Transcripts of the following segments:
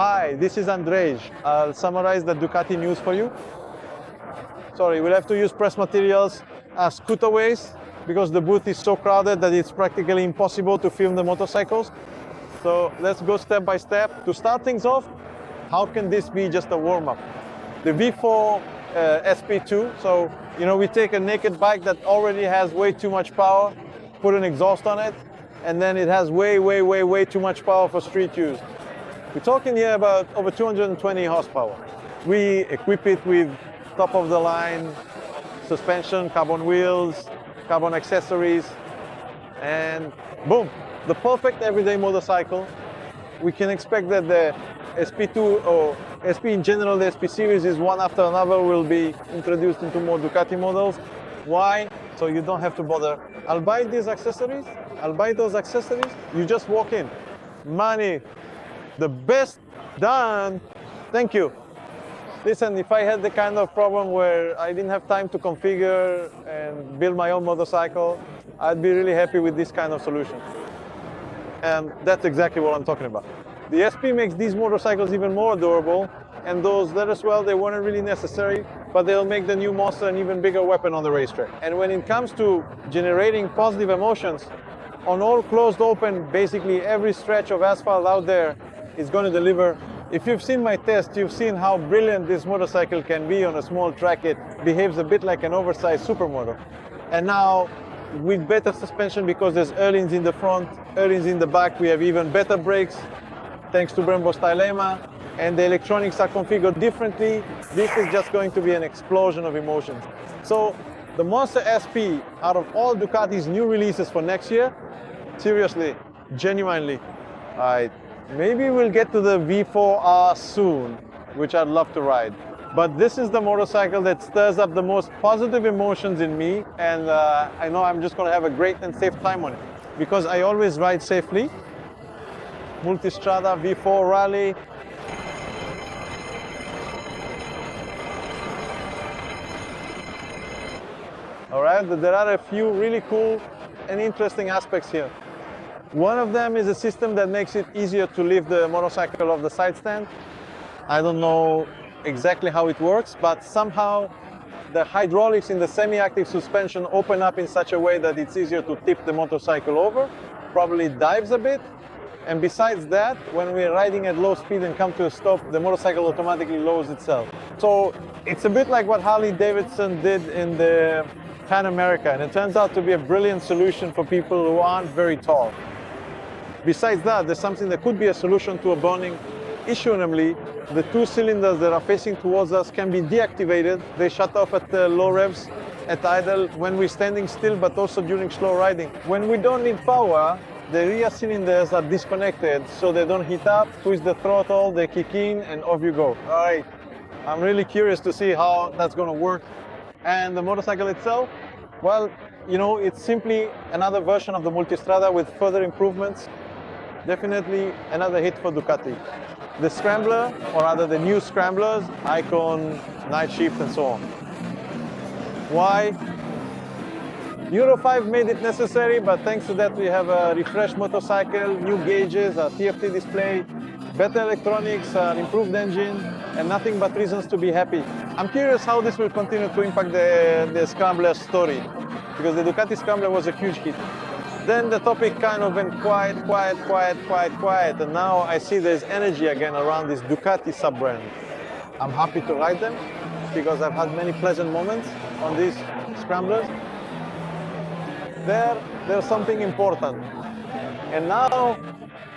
Hi, this is Andrej. I'll summarize the Ducati news for you. Sorry, we'll have to use press materials as cutaways because the booth is so crowded that it's practically impossible to film the motorcycles. So let's go step by step. To start things off, how can this be just a warm-up? The V4 SP2, so we take a naked bike that already has way too much power, put an exhaust on it, and then it has way too much power for street use. We're talking here about over 220 horsepower. We equip it with top-of-the-line suspension, carbon wheels, carbon accessories, and boom, the perfect everyday motorcycle. We can expect that the SP2 or SP in general, the SP series is one after another will be introduced into more Ducati models. Why? So you don't have to bother. I'll buy these accessories, I'll buy those accessories, you just walk in. Money, the best done. Thank you. Listen, if I had the kind of problem where I didn't have time to configure and build my own motorcycle, I'd be really happy with this kind of solution. And that's exactly what I'm talking about. The SP makes these motorcycles even more durable, and those that as well, they weren't really necessary, but they'll make the new Monster an even bigger weapon on the racetrack. And when it comes to generating positive emotions, on all closed open, basically every stretch of asphalt out there is going to deliver. If you've seen my test, you've seen how brilliant this motorcycle can be on a small track. It behaves a bit like an oversized supermoto. And now, with better suspension, because there's Erlins in the front, Erlins in the back, we have even better brakes, thanks to Brembo Stylema, and the electronics are configured differently. This is just going to be an explosion of emotions. So, the Monster SP, out of all Ducati's new releases for next year, seriously, genuinely, maybe we'll get to the V4R soon, which I'd love to ride. But this is the motorcycle that stirs up the most positive emotions in me, and I know I'm just going to have a great and safe time on it, because I always ride safely. Multistrada V4 Rally. All right, there are a few really cool and interesting aspects here. One of them is a system that makes it easier to lift the motorcycle off the side stand. I don't know exactly how it works, but somehow the hydraulics in the semi-active suspension open up in such a way that it's easier to tip the motorcycle over, probably dives a bit. And besides that, when we're riding at low speed and come to a stop, the motorcycle automatically lowers itself. So it's a bit like what Harley-Davidson did in the Pan America, and it turns out to be a brilliant solution for people who aren't very tall. Besides that, there's something that could be a solution to a burning issue, namely the two cylinders that are facing towards us can be deactivated. They shut off at low revs, at idle, when we're standing still, but also during slow riding. When we don't need power, the rear cylinders are disconnected, so they don't heat up, twist the throttle, they kick in, and off you go. All right, I'm really curious to see how that's going to work. And the motorcycle itself, well, it's simply another version of the Multistrada with further improvements. Definitely another hit for Ducati. The Scrambler, or rather the new Scramblers, Icon, Night Shift, and so on. Why? Euro 5 made it necessary, but thanks to that we have a refreshed motorcycle, new gauges, a TFT display, better electronics, an improved engine, and nothing but reasons to be happy. I'm curious how this will continue to impact the Scrambler story, because the Ducati Scrambler was a huge hit. Then the topic kind of went quiet, and now I see there's energy again around this Ducati sub-brand. I'm happy to ride them, because I've had many pleasant moments on these Scramblers. There's something important. And now,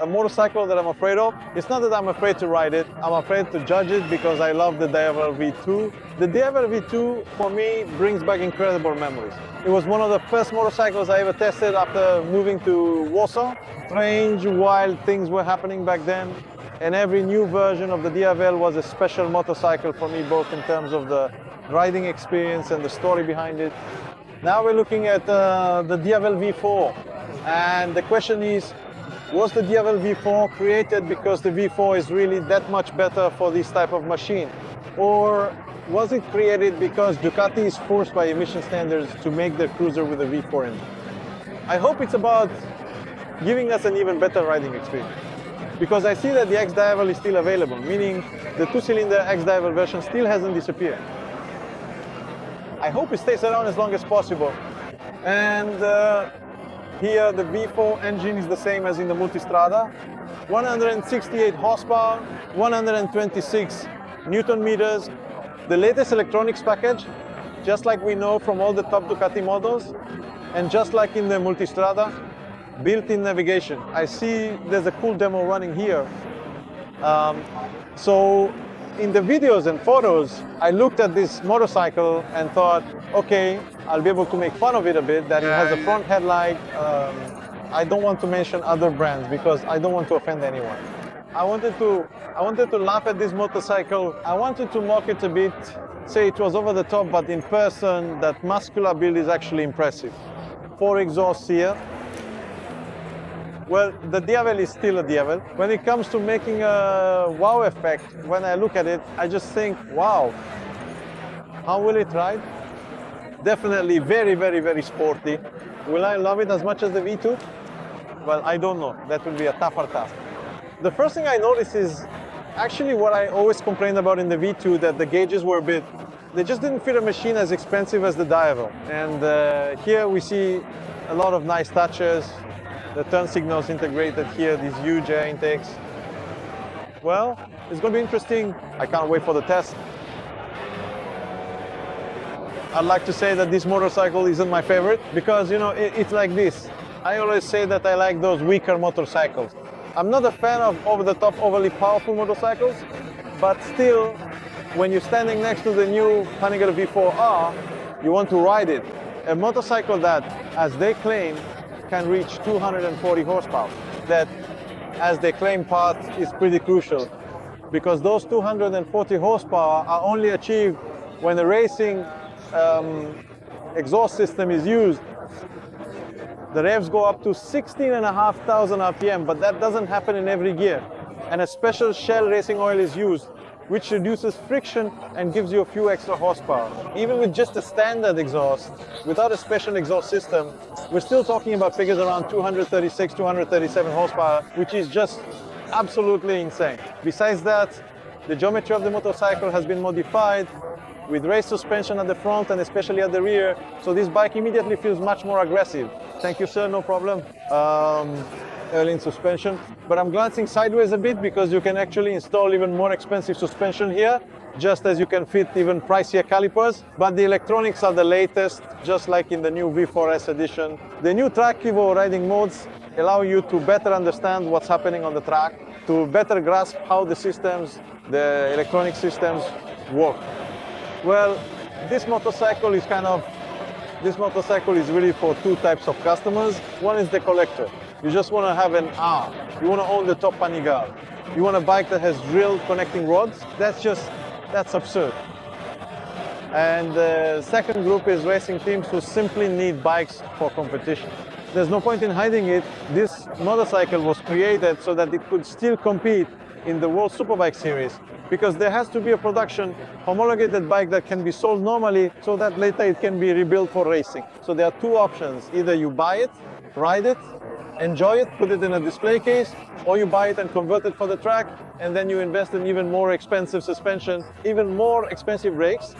a motorcycle that I'm afraid of, it's not that I'm afraid to ride it, I'm afraid to judge it because I love the Diavel V2. The Diavel V2, for me, brings back incredible memories. It was one of the first motorcycles I ever tested after moving to Warsaw. Strange, wild things were happening back then, and every new version of the Diavel was a special motorcycle for me, both in terms of the riding experience and the story behind it. Now we're looking at the Diavel V4, and the question is, was the Diavel V4 created because the V4 is really that much better for this type of machine? Or was it created because Ducati is forced by emission standards to make their cruiser with a V4 engine? I hope it's about giving us an even better riding experience. because I see that the X Diavel is still available, meaning the two-cylinder X Diavel version still hasn't disappeared. I hope it stays around as long as possible. And here the V4 engine is the same as in the Multistrada. 168 horsepower, 126 Newton meters. The latest electronics package, just like we know from all the top Ducati models, and just like in the Multistrada, built-in navigation. I see there's a cool demo running here. So in the videos and photos, I looked at this motorcycle and thought, okay, I'll be able to make fun of it a bit, that it has a front headlight. I don't want to mention other brands because I don't want to offend anyone. I wanted to laugh at this motorcycle. I wanted to mock it a bit, say it was over the top, but in person, that muscular build is actually impressive. 4 exhausts here. Well, the Diavel is still a Diavel. When it comes to making a wow effect, when I look at it, I just think, wow, how will it ride? Definitely very, very, very sporty. Will I love it as much as the V2? Well, I don't know. That will be a tougher task. The first thing I noticed is actually what I always complained about in the V2, that the gauges were a bit, they just didn't fit a machine as expensive as the Diavel. And here we see a lot of nice touches. The turn signals integrated here, these huge air intakes. Well, it's going to be interesting. I can't wait for the test. I'd like to say that this motorcycle isn't my favorite because, you know, it's like this. I always say that I like those weaker motorcycles. I'm not a fan of over-the-top, overly powerful motorcycles, but still, when you're standing next to the new Panigale V4R, you want to ride it. A motorcycle that, as they claim, can reach 240 horsepower. That, as they claim, part is pretty crucial because those 240 horsepower are only achieved when the racing exhaust system is used. The revs go up to 16,500 RPM, but that doesn't happen in every gear. And a special Shell racing oil is used, which reduces friction and gives you a few extra horsepower. Even with just a standard exhaust, without a special exhaust system, we're still talking about figures around 236, 237 horsepower, which is just absolutely insane. Besides that, the geometry of the motorcycle has been modified with race suspension at the front and especially at the rear, so this bike immediately feels much more aggressive. Thank you, sir, no problem. Early in suspension, but I'm glancing sideways a bit because you can actually install even more expensive suspension here, just as you can fit even pricier calipers, but the electronics are the latest, just like in the new V4S edition. The new Track Evo riding modes allow you to better understand what's happening on the track, to better grasp how the systems, the electronic systems work. Well, this motorcycle is really for two types of customers. One is the collector. You just want to have an R. You want to own the top Panigale. You want a bike that has drilled connecting rods. That's absurd. And the second group is racing teams who simply need bikes for competition. There's no point in hiding it. This motorcycle was created so that it could still compete in the World Superbike Series, because there has to be a production homologated bike that can be sold normally so that later it can be rebuilt for racing. So there are two options. Either you buy it, ride it, enjoy it, put it in a display case, or you buy it and convert it for the track, and then you invest in even more expensive suspension, even more expensive brakes.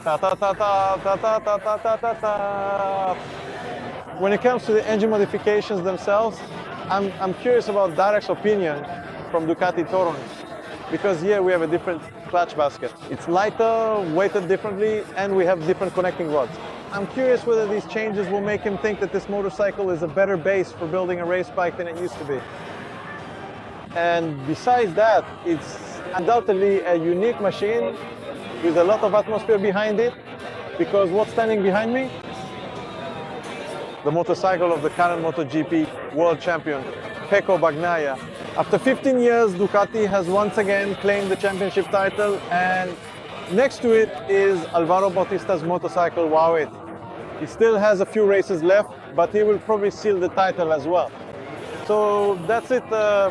When it comes to the engine modifications themselves, I'm curious about Derek's opinion from Ducati Torrent, because here we have a different clutch basket. It's lighter, weighted differently, and we have different connecting rods. I'm curious whether these changes will make him think that this motorcycle is a better base for building a race bike than it used to be. And besides that, it's undoubtedly a unique machine with a lot of atmosphere behind it, because what's standing behind me? The motorcycle of the current MotoGP world champion, Pecco Bagnaia. After 15 years, Ducati has once again claimed the championship title, and next to it is Alvaro Bautista's motorcycle Wow It. He still has a few races left, but he will probably seal the title as well. So that's it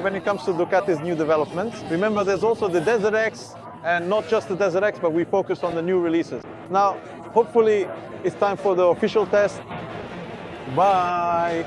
when it comes to Ducati's new developments. Remember, there's also the Desert X, and not just the Desert X, but we focus on the new releases. Now, hopefully, it's time for the official test. Bye!